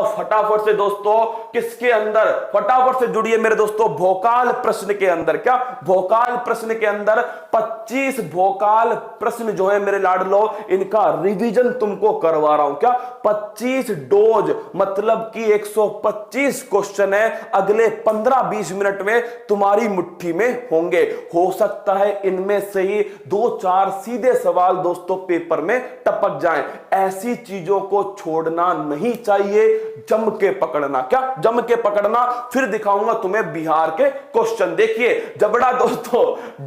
फटाफट से दोस्तों किसके अंदर, फटाफट से जुड़िए मेरे दोस्तों, भोकाल प्रश्न के अंदर। क्या भोकाल प्रश्न के अंदर 25 भोकाल प्रश्न जो है मेरे लाडलो, इनका रिवीजन तुमको करवा रहा हूं। क्या 25 डोज मतलब कि 125 क्वेश्चन है, अगले 15-20 मिनट में तुम्हारी मुट्ठी में होंगे। हो सकता है इनमें से ही 2-4 सीधे सवाल दोस्तों पेपर में टपक जाएं। ऐसी चीजों को छोड़ना नहीं चाहिए, जम के पकड़ना। क्या जम के पकड़ना। फिर दिखाऊंगा तुम्हें बिहार के क्वेश्चन। देखिए जबड़ा दोस्तों,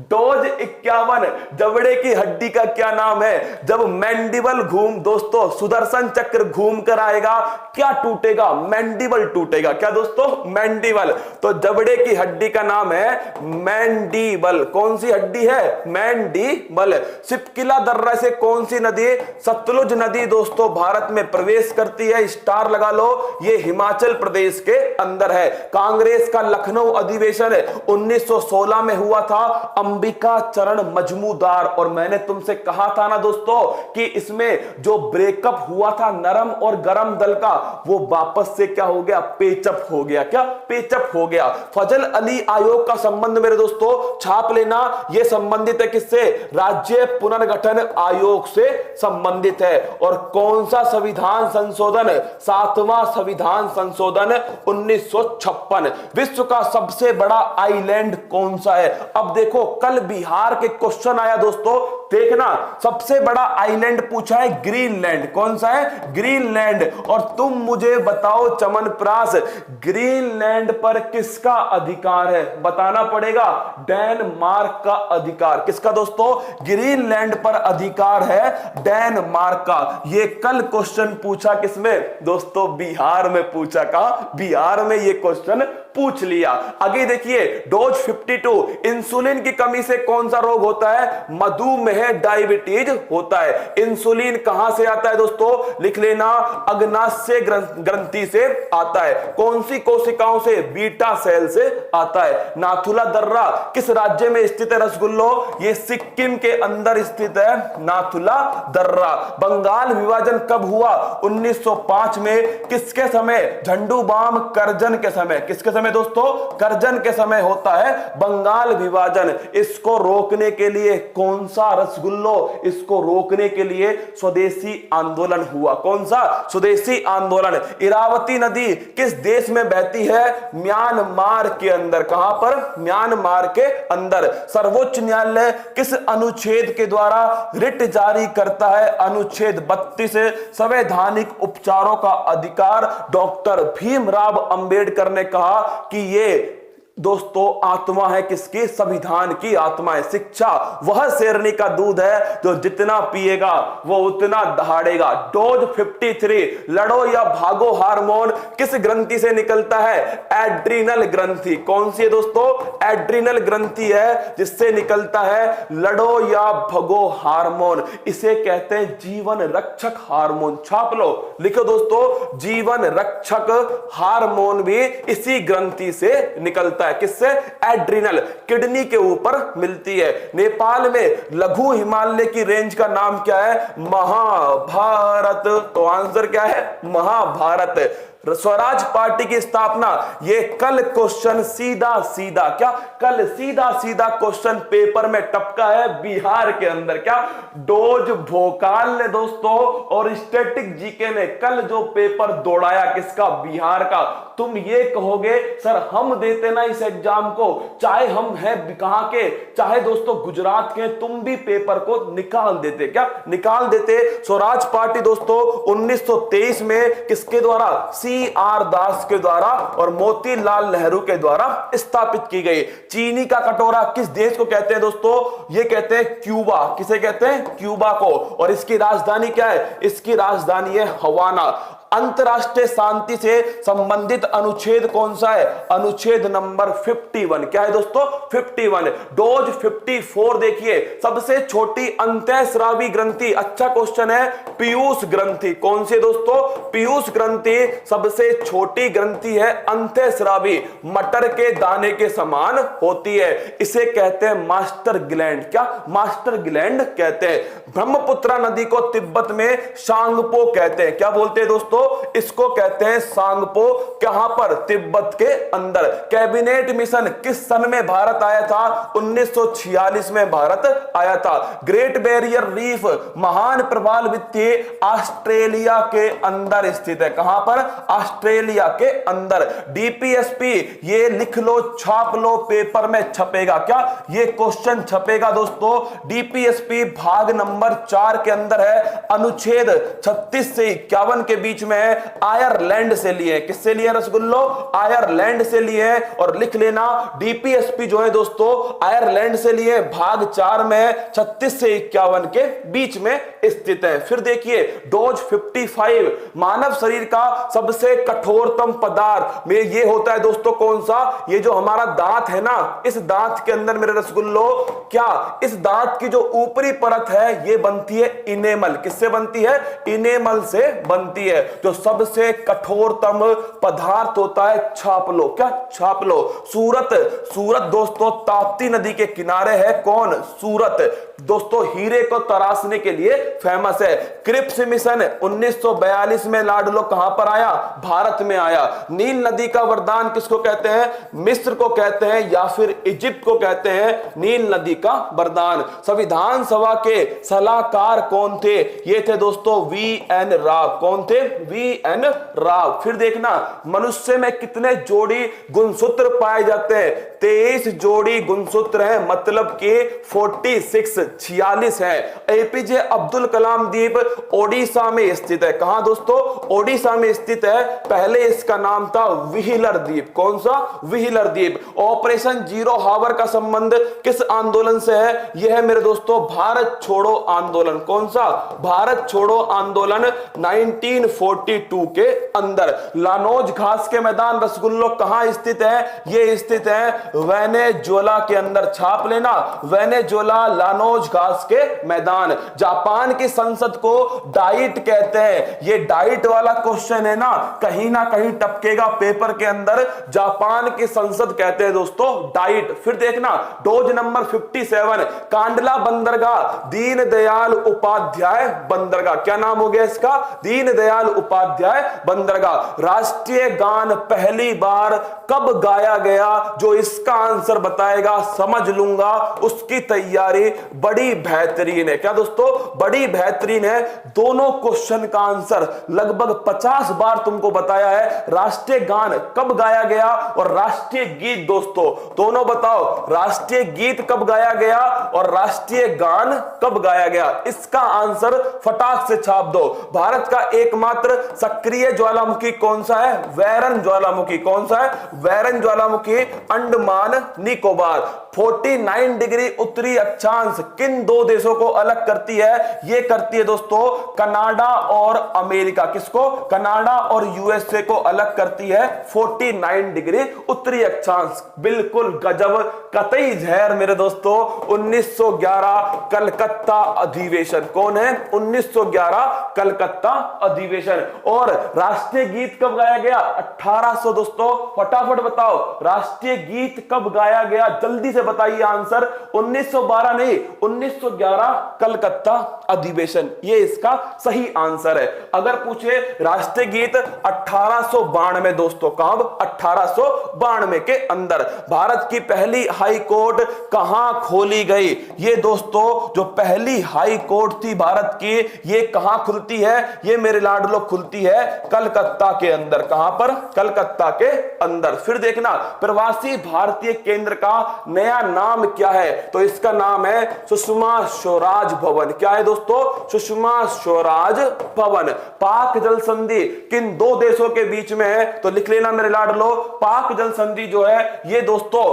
डोज 51, जबड़े की हड्डी का क्या नाम है? जब मैंडिबल दोस्तों सुदर्शन चक्र घूम कर आएगा, क्या टूटेगा? मैंडिबल टूटेगा। क्या दोस्तों? मैंडिबल। तो जबड़े की हड्डी का नाम है मैंडिबल। कौन सी हड्डी है? मैंडिबल। सिपकिला दर्रा से कौन सी नदी, सतलुज नदी दोस्तों भारत में प्रवेश करती है? स्टार लगा लो, ये हिमाचल प्रदेश के अंदर है। कांग्रेस का लखनऊ अधिवेशन 1916 में हुआ था, अंबिका चरण मजमूदार। और मैंने तुमसे कहा था ना दोस्तों कि इसमें जो ब्रेकअप हुआ था नरम और गरम दल का, वो वापस से क्या हो गया? पेचअप हो गया। क्या पेचअप हो गया। फजल अली आयोग का संबंध मेरे दोस्तों छाप लेना, यह संबंधित है किससे? राज्य पुनर्गठन आयोग से संबंधित है। और कौन सा संविधान संशोधन? 7वां संविधान संशोधन 1956। विश्व का सबसे बड़ा आइलैंड कौन सा है? अब देखो कल बिहार के क्वेश्चन आया दोस्तों, देखना सबसे बड़ा आइलैंड पूछा है ग्रीनलैंड। कौन सा है? ग्रीनलैंड। और तुम मुझे बताओ चमनप्रास, ग्रीनलैंड पर किसका अधिकार है? बताना पड़ेगा। डेनमार्क का अधिकार। किसका दोस्तों? ग्रीनलैंड पर अधिकार है डेनमार्क का। ये कल क्वेश्चन पूछा किसमें दोस्तों? बिहार में पूछा। का बिहार में ये क्वेश्चन पूछ लिया। आगे देखिए डोज 52, इंसुलिन की कमी से कौन सा रोग होता है? मधुमेह, डायबिटीज होता है। इंसुलिन कहां से आता है दोस्तों? लिख लेना, अग्नाशय ग्रंथि से आता है। कौन सी कोशिकाओं से? बीटा सेल से आता है। नाथुला दर्रा किस राज्य में स्थित है रसगुल्लो? ये सिक्किम के अंदर स्थित है नाथुला दर्रा। बंगाल विभाजन कब हुआ? 1905 में। किसके समय? झंडू बाम करजन के समय। किसके समय दोस्तों? करजन के समय होता है बंगाल विभाजन। इसको रोकने के लिए कौन सा रसगुल्लो? इसको रोकने के लिए स्वदेशी आंदोलन हुआ। कौन सा? स्वदेशी आंदोलन। इरावती नदी किस देश में बहती है? म्यांमार के अंदर। कहां पर? म्यांमार के अंदर। सर्वोच्च न्यायालय किस अनुच्छेद के द्वारा रिट जारी करता है? अनुच्छेद 32। संवैधानिक उपचारों का अधिकार डॉक्टर भीमराव अंबेडकर ने कहा कि ये दोस्तों आत्मा है किसकी? संविधान की आत्मा है। शिक्षा वह शेरनी का दूध है जो जितना पिएगा वो उतना दहाड़ेगा। डोज 53, लड़ो या भागो हार्मोन किस ग्रंथि से निकलता है? एड्रिनल ग्रंथि। कौन सी है दोस्तों? एड्रिनल ग्रंथि है जिससे निकलता है लड़ो या भगो हार्मोन। इसे कहते हैं जीवन रक्षक हार्मोन। छाप लो, लिखो दोस्तों, जीवन रक्षक हार्मोन भी इसी ग्रंथि से निकलता है। किससे? एड्रिनल। किडनी के ऊपर मिलती है। नेपाल में लघु हिमालय की रेंज का नाम क्या है? महाभारत। तो आंसर क्या है? महाभारत। स्वराज पार्टी की स्थापना, ये कल क्वेश्चन सीधा सीधा, क्या कल सीधा सीधा क्वेश्चन पेपर में टपका है बिहार के अंदर। क्या डोज भोकाल ने दोस्तों और स्टैटिक जीके ने कल जो पेपर दौड़ाया किसका? बिहार का। तुम ये कहोगे सर हम देते ना इस एग्जाम को, चाहे हम हैं कहां के, चाहे दोस्तों गुजरात के, तुम भी पेपर को निकाल देते। क्या निकाल देते? स्वराज पार्टी दोस्तों 1923 में किसके द्वारा? CR दास के द्वारा और मोतीलाल नेहरू के द्वारा स्थापित की गई। चीनी का कटोरा किस देश को कहते हैं दोस्तों? ये कहते हैं क्यूबा। किसे कहते हैं? क्यूबा को। और इसकी राजधानी क्या है? इसकी राजधानी है हवाना। अंतरराष्ट्रीय शांति से संबंधित अनुच्छेद कौन सा है? अनुच्छेद नंबर 51। क्या है दोस्तों? 51। डोज 54 देखिए, सबसे छोटी अंतःस्रावी ग्रंथि, अच्छा क्वेश्चन है, पीयूष ग्रंथि। कौन सी दोस्तों? पीयूष ग्रंथि सबसे छोटी ग्रंथि है, अंतःस्रावी, मटर के दाने के समान होती है। इसे कहते हैं मास्टर ग्लैंड। क्या? मास्टर ग्लैंड कहते हैं। ब्रह्मपुत्र नदी को तिब्बत में शांगपो कहते हैं। क्या बोलते हैं दोस्तों? दोस्तों इसको कहते हैं सांगपो। कहां पर? तिब्बत के अंदर। कैबिनेट मिशन किस सन में भारत आया था? 1946 में भारत आया था। ग्रेट बैरियर रीफ महान प्रवाल वित्तीय ऑस्ट्रेलिया के अंदर स्थित है। कहां पर? ऑस्ट्रेलिया के अंदर। डीपीएसपी ये लिख लो, छाप लो, पेपर में छपेगा। क्या ये क्वेश्चन छपेगा दोस्तों? डीपीएसपी भाग नंबर 4 के अंदर है। अनुच्छेद 36 से 51 के बीच में है। आयरलैंड से लिए। किससे लिए रसगुल्लो? आयरलैंड से लिए। और लिख लेना डीपीएसपी जो है दोस्तों आयरलैंड से लिए, भाग 4 में 36 से 51 के बीच में स्थित है। फिर देखिए डोज 55 मानव शरीर का सबसे कठोरतम पदार्थ में ये होता है दोस्तों कौन सा? ये जो हमारा दांत है ना, इस दांत के अंदर मेरे रसगुल्लो क्या इस दांत की जो ऊपरी परत है ये बनती है इनेमल। किससे बनती है? इनेमल से बनती है। जो सबसे कठोरतम पदार्थ होता है, छाप लो। क्या छाप लो? सूरत। सूरत दोस्तों ताप्ती नदी के किनारे है। कौन? सूरत दोस्तों हीरे को तराशने के लिए फेमस है। क्रिप्स मिशन 1942 में लाडलो कहां पर आया? भारत में आया। नील नदी का वरदान किसको कहते हैं? मिस्र को कहते हैं या फिर इजिप्ट को कहते हैं नील नदी का वरदान। संविधान सभा के सलाहकार कौन थे? ये थे दोस्तों वी.एन. राव। कौन थे? वी.एन. राव। फिर देखना मनुष्य में कितने जोड़ी गुणसूत्र पाए जाते हैं? 23 जोड़ी गुणसूत्र हैं, मतलब कि 46 है। एपीजे अब्दुल कलाम द्वीप ओडिशा में स्थित है। कहां दोस्तों? ओडिशा में स्थित है। पहले इसका नाम था व्हीलर द्वीप। कौन सा? व्हीलर द्वीप। ऑपरेशन जीरो हावर का संबंध किस आंदोलन से है? यह है मेरे दोस्तों भारत छोड़ो आंदोलन। कौन सा? भारत छोड़ो आंदोलन 1942 के अंदर। लानोज घास के मैदान रसगुल्लो कहां स्थित है? ये स्थित है वेनेजुएला के अंदर। छाप लेना वेनेजुएला लानोज घास के मैदान। जापान की संसद को डाइट कहते हैं। ये डाइट वाला क्वेश्चन है ना कहीं टपकेगा पेपर के अंदर। जापान की संसद कहते हैं दोस्तों डाइट। फिर देखना डोज नंबर 57 कांडला बंदरगाह दीनदयाल उपाध्याय बंदरगाह। क्या नाम हो गया इसका? दीनदयाल उपाध्याय बंदरगाह। राष्ट्रीय गान पहली बार कब गाया गया? जो इसका आंसर बताएगा समझ लूंगा उसकी तैयारी बड़ी बेहतरीन है। क्या दोस्तों? बड़ी बेहतरीन है। दोनों क्वेश्चन का आंसर लगभग 50 बार तुमको बताया है। राष्ट्रीय गान कब गाया गया और राष्ट्रीय गीत दोस्तों दोनों बताओ। राष्ट्रीय गीत कब गाया गया और राष्ट्रीय गान कब गाया गया? इसका आंसर फटाक से छाप दो। भारत का एकमात्र सक्रिय ज्वालामुखी कौन सा है? वैरन ज्वालामुखी। कौन सा है? वैरन ज्वालामुखी अंडमान निकोबार। 49 डिग्री उत्तरी अक्षांश किन दो देशों को अलग करती है? ये करती है दोस्तों कनाडा और अमेरिका। किसको? कनाडा और यूएसए को अलग करती है 49 डिग्री उत्तरी अक्षांश। बिल्कुल गजब, कतई जहर मेरे दोस्तों। 1911 कलकत्ता अधिवेशन। कौन है? 1911 कलकत्ता अधिवेशन। और राष्ट्रीय गीत कब गाया गया? 1800 दोस्तों फटाफट बताओ। राष्ट्रीय गीत कब गाया गया? जल्दी से बताइए आंसर। 1912 नहीं, 1911 कलकत्ता अधिवेशन। ये इसका सही आंसर है। अगर पूछे राष्ट्रीय गीत 1892 दोस्तों कब? 1892 के अंदर। भारत की पहली हाई कोर्ट कहां खोली गई? ये दोस्तों जो पहली हाई कोर्ट थी भारत की, ये कहां खुलती है? ये मेरे लाडलो खुलती है कलकत्ता के अंदर। कहां पर? कलकत्ता के अंदर। फिर देखना प्रवासी भारतीय केंद्र का नया नाम क्या है? तो इसका नाम है सुषमा स्वराज भवन। क्या है दोस्तों? सुषमा स्वराज भवन। पाक जल संधि किन दो देशों के बीच में है? तो लिख लेना मेरे लाडलो, पाक जल संधि जो है ये दोस्तों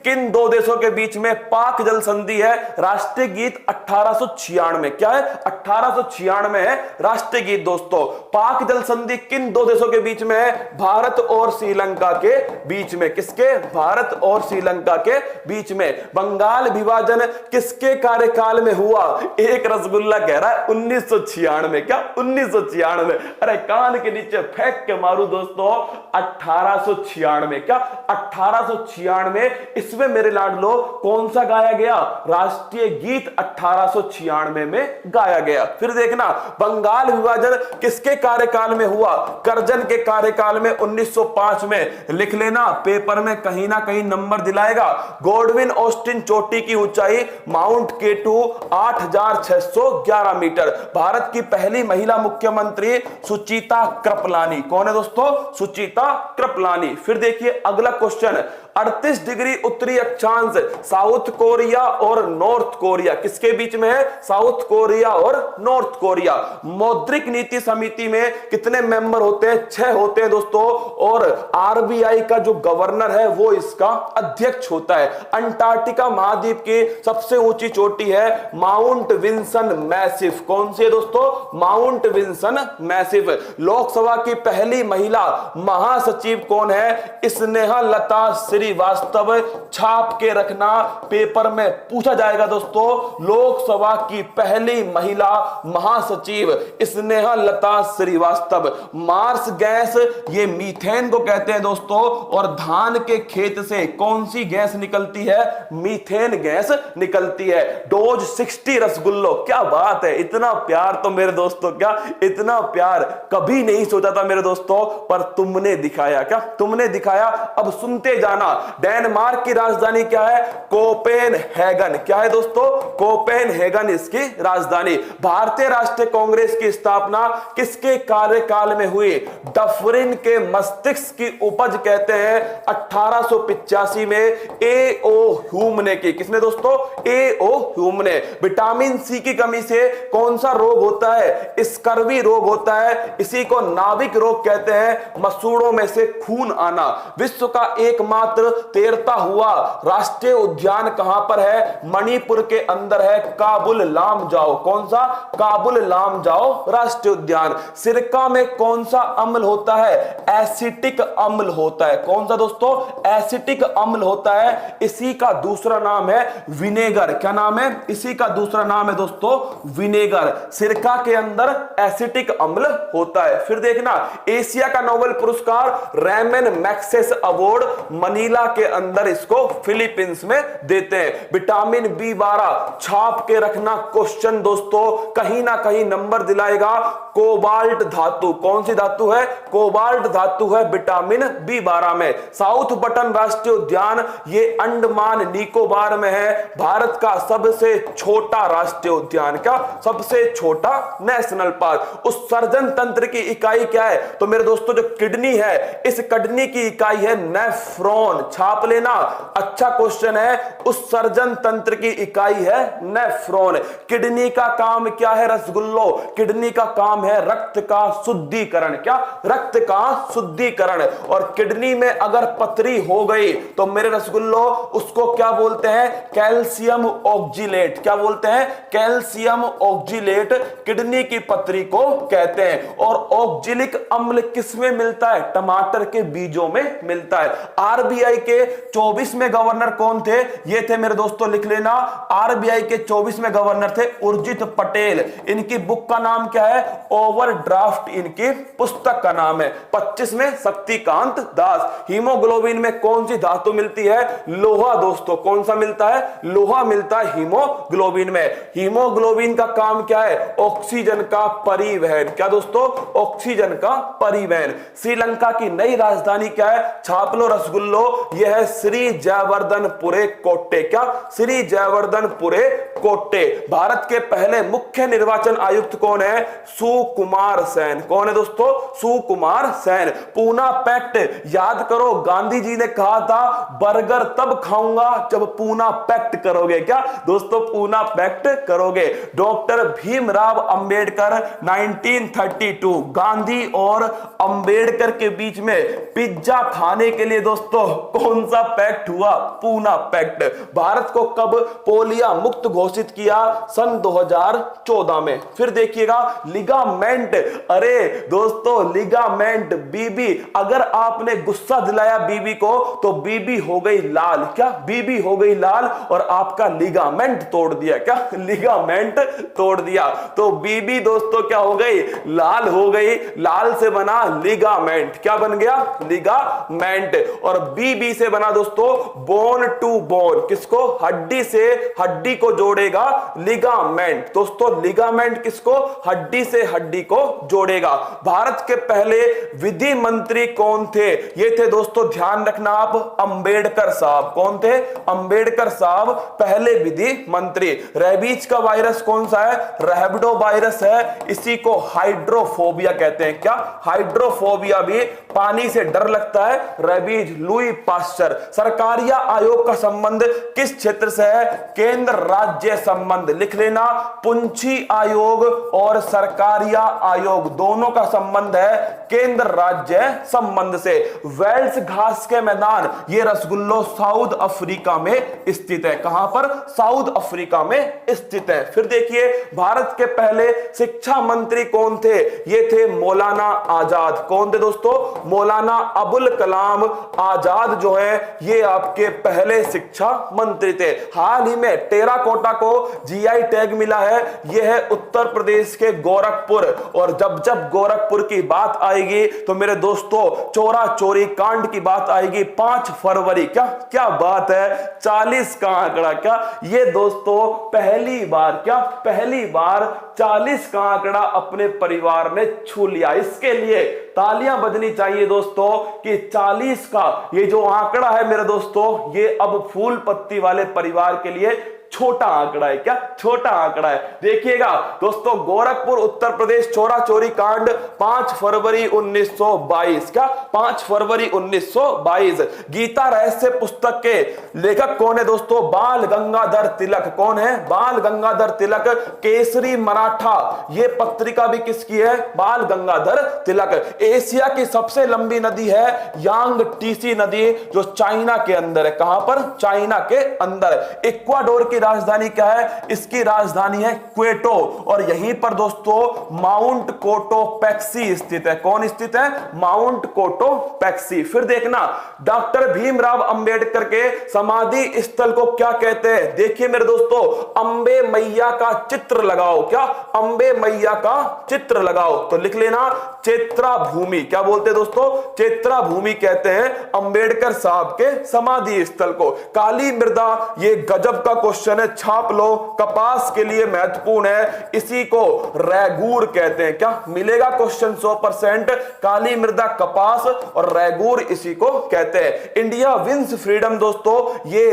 किन दो देशों के बीच में पाक जल संधि है? राष्ट्रीय गीत 1896। क्या है? 1896 है राष्ट्रीय गीत दोस्तों। पाक जल संधि किन दो देशों के बीच में है? भारत और श्रीलंका के बीच में। किसके? भारत और श्रीलंका के बीच में बंगाल विभाजन किसके कार्यकाल में हुआ? एक रसगुल्ला कह रहा है 1996। क्या 1996? अरे कान के नीचे फेंक के मारू दोस्तों, 1896। क्या 1896? इसमें मेरे लाडलो कौन सा गाया गया? राष्ट्रीय गीत 1896 में गाया गया। फिर देखना, बंगाल विभाजन किसके कार्यकाल में हुआ? करजन के कार्यकाल में 1905 में। लिख लेना, पेपर में कहीं ना कहीं नंबर दिलाएगा। गॉडविन ऑस्टिन चोटी की ऊंचाई माउंट केटू 8611 मीटर। भारत की पहली महिला मुख्यमंत्री सुचिता कृपलानी। कौन है दोस्तों? सुचिता कृपलानी। फिर देखिए अगला क्वेश्चन, 38 डिग्री उत्तरी अक्षांश साउथ कोरिया और नॉर्थ कोरिया किसके बीच में है? साउथ कोरिया और नॉर्थ कोरिया। मौद्रिक नीति समिति में कितने मेंबर होते हैं? 6 होते हैं दोस्तों। और आरबीआई का जो गवर्नर है वो इसका अध्यक्ष होता है। अंटार्कटिका महाद्वीप की सबसे ऊंची चोटी है माउंट विंसन मैसिव। कौन सी है दोस्तों? Mount Vinson Massif. लोकसभा की पहली महिला महासचिव कौन है? स्नेहा लता श्रीवास्तव। छाप के रखना, पेपर में पूछा जाएगा दोस्तों। लोकसभा की पहली महिला महासचिव स्नेहा लता श्रीवास्तव। मार्स गैस, ये मीथेन को कहते हैं दोस्तों। और धान के खेत से कौन सी गैस निकलती है? मीथेन गैस निकलती है। डोज 60 रसगुल्लो। क्या बात है, इतना प्यार तो मेरे दोस्तों, क्या इतना प्यार कभी नहीं सोचा था मेरे दोस्तों, पर तुमने दिखाया। क्या तुमने दिखाया? अब सुनते जाना। डेनमार्क की राजधानी क्या है? कोपेनहेगन। क्या है दोस्तों? कोपेनहेगन इसकी राजधानी। भारतीय राष्ट्रीय कांग्रेस की स्थापना किसके कार्यकाल में हुई? डफरिन के मस्तिष्क की उपज कहते हैं 1885 में ए ओ ह्यूम ने की। किसने दोस्तों? ए ओ ह्यूम ने। विटामिन सी की कमी से कौन सा रोग होता है? स्कर्वी रोग होता है। इसी को नाविक रोग कहते हैं, मसूड़ों में से खून आना। विश्व का एकमात्र तैरता हुआ राष्ट्रीय उद्यान कहां पर है? मणिपुर के अंदर है, काबुल लामजाओ। कौन सा? काबुल लामजाओ राष्ट्रीय उद्यान। सिरका में कौन सा अम्ल होता है? एसिटिक अम्ल होता है। कौन सा दोस्तों? एसिटिक अम्ल होता है। इसी का दूसरा नाम है विनेगर। क्या नाम है? इसी का दूसरा नाम है दोस्तों विनेगर। सिरका के अंदर एसिटिक अम्ल होता है। फिर देखना, एशिया का नोबेल पुरस्कार रेमन मैग्सेसे अवार्ड मनीला के अंदर इसको फिलीपींस में देते हैं। विटामिन B12 छाप के रखना, क्वेश्चन दोस्तों कहीं ना कहीं नंबर दिलाएगा। कोबाल्ट धातु, कौन सी धातु है? कोबाल्ट धातु है विटामिन B12 में। साउथ बटन राष्ट्रीय उद्यान ये अंडमान निकोबार में है। भारत का सबसे छोटा राष्ट्रीय उद्यान। क्या? सबसे छोटा नेशनल पार्क। उत्सर्जन तंत्र की इकाई क्या है? तो मेरे दोस्तों जो किडनी है, इस किडनी की इकाई है नेफ्रॉन। छाप लेना, अच्छा क्वेश्चन है। उत्सर्जन तंत्र की इकाई है नेफ्रॉन। किडनी का काम क्या है रसगुल्लो? किडनी का काम है रक्त का शुद्धिकरण। क्या? रक्त का शुद्धिकरण। और किडनी में अगर पथरी हो गई तो मेरे रसगुल्लो उसको क्या बोलते हैं? Calcium oxalate. क्या बोलते हैं? कैल्शियम ऑक्जिलेट किडनी की पथरी को कहते हैं। और ऑक्जिलिक अम्ल किसमें मिलता है? टमाटर के बीजों में मिलता है। आरबीआई के 24वें गवर्नर कौन थे? ये थे मेरे दोस्तों, लिख लेना। आरबीआई के 24वें गवर्नर थे उर्जित पटेल। इनकी बुक का नाम क्या है? ओवरड्राफ्ट इनकी पुस्तक का नाम है। 25वें शक्तिकांत दास। हीमोग्लोबिन में कौन सी धातु मिलती है? लोहा दोस्तों। कौन सा मिलता है? लोहा मिलता है हीमोग्लोबिन में। हीमोग्लोबिन का काम क्या है? ऑक्सीजन का परिवहन। क्या दोस्तों? ऑक्सीजन का परिवहन। श्रीलंका की नई राजधानी क्या है? छाप लो रसगुल्लो, यह है श्री जयवर्धनपुरे कोट्टे। क्या? श्री जयवर्धनपुरे कोट्टे। भारत के पहले मुख्य निर्वाचन आयुक्त कौन है? सुकुमार सेन। कौन है दोस्तों? सुकुमार सेन। पूना पैक्ट याद करो, गांधी जी ने कहा था बर्गर तब खाऊंगा जब पूना पैक्ट करोगे। क्या दोस्तों? पूना पैक्ट करोगे। डॉक्टर भीमराव अंबेडकर 1932 गांधी और अंबेडकर के बीच में पिज्जा खाने के लिए दोस्तों कौन सा पैक्ट हुआ? पूना पैक्ट। भारत को कब पोलिया मुक्त घोषित किया? सन 2014 में। फिर देखिएगा लिगामेंट, अरे दोस्तों लिगामेंट, बीबी, अगर आपने गुस्सा दिलाया बीबी को तो बीबी हो गई लाल। क्या? बीबी हो गई लाल और आपका लिगामेंट तोड़ दिया। क्या? लिगामेंट तोड़ दिया। तो बीबी दोस्तों क्या हो गई? लाल हो गई। लाल से बना लिगामेंट। क्या बन गया? लिगामेंट। और बीबी से बना दोस्तों बोन टू बोन। किसको? हड्डी से हड्डी को जोड़ेगा लिगामेंट। दोस्तों लिगामेंट किसको? हड्डी से हड्डी को जोड़ेगा। भारत के पहले विधि मंत्री कौन थे? ये थे दोस्तों, ध्यान रखना आप, अंबेडकर साहब। कौन थे? अंबेडकर साहब पहले विधि मंत्री। रेबीज का वायरस कौन सा है? रैबिडो वायरस है। इसी को हाइड्रोफोबिया कहते हैं। क्या? हाइड्रोफोबिया भी पानी से डर लगता है। Rabies, Louis Pasteur. सरकारिया आयोग का संबंध किस क्षेत्र से है? केंद्र राज्य संबंध। लिख लेना, पुंछी आयोग और सरकारिया आयोग दोनों का संबंध है केंद्र राज्य संबंध से। वेल्स घास के मैदान, ये रसगुल्लो साउथ अफ्रीका में स्थित है। कहां पर? साउथ अफ्रीका में स्थित है। फिर देखिए भारत के पहले शिक्षा मंत्री कौन थे? ये थे मौलाना आजाद। कौन थे दोस्तों? मौलाना अबुल कलाम आजाद जो है ये आपके पहले शिक्षा मंत्री थे। हाल ही में टेराकोटा को जीआई टैग मिला है। यह है उत्तर प्रदेश के गोरखपुर। और जब जब गोरखपुर की बात आएगी तो मेरे दोस्तों चोरा चोरी कांड की बात आएगी। 5 फरवरी। क्या क्या बात है? 40 का आंकड़ा। क्या ये दोस्तों पहली बार, क्या पहली बार 40 का आंकड़ा अपने परिवार ने छू लिया। इसके लिए तालियां बजनी चाहिए दोस्तों कि 40 का ये जो आंकड़ा है मेरे दोस्तों, ये अब फूल पत्ती वाले परिवार के लिए छोटा आंकड़ा है। क्या? छोटा आंकड़ा है। देखिएगा दोस्तों, गोरखपुर उत्तर प्रदेश चोरा चोरी कांड 5 फरवरी 1922। क्या? 5 फरवरी 1922। गीता रहस्य पुस्तक के लेखक कौन है दोस्तों? बाल गंगाधर तिलक। कौन है? बाल गंगाधर तिलक। केसरी मराठा, ये पत्रिका भी किसकी है? बाल गंगाधर तिलक। एशिया की सबसे लंबी नदी है यांगटीसी नदी, जो चाइना के अंदर है। कहां पर? चाइना के अंदर। इक्वाडोर की राजधानी क्या है? इसकी राजधानी है क्वेटो। और यहीं पर दोस्तों माउंट कोटोपैक्सी स्थित है। कौन स्थित है? Mount Cotopaxi. फिर देखना, डॉक्टर भीमराव अंबेडकर के समाधि स्थल को क्या कहते हैं? देखिए मेरे दोस्तों, अंबे मैया का चित्र लगाओ। क्या? अंबे मैया का चित्र लगाओ। तो लिख लेना चेत्रा भूमि। क्या बोलते हैं दोस्तों? चेत्रा भूमि कहते हैं अंबेडकर साहब के समाधि स्थल को। काली मृदा, ये गजब का क्वेश्चन है, छाप लो, कपास के लिए महत्वपूर्ण है। इसी को रैगूर कहते हैं। क्या मिलेगा क्वेश्चन? 100%। काली मृदा कपास और रैगूर इसी को कहते हैं। इंडिया विंस फ्रीडम दोस्तों, ये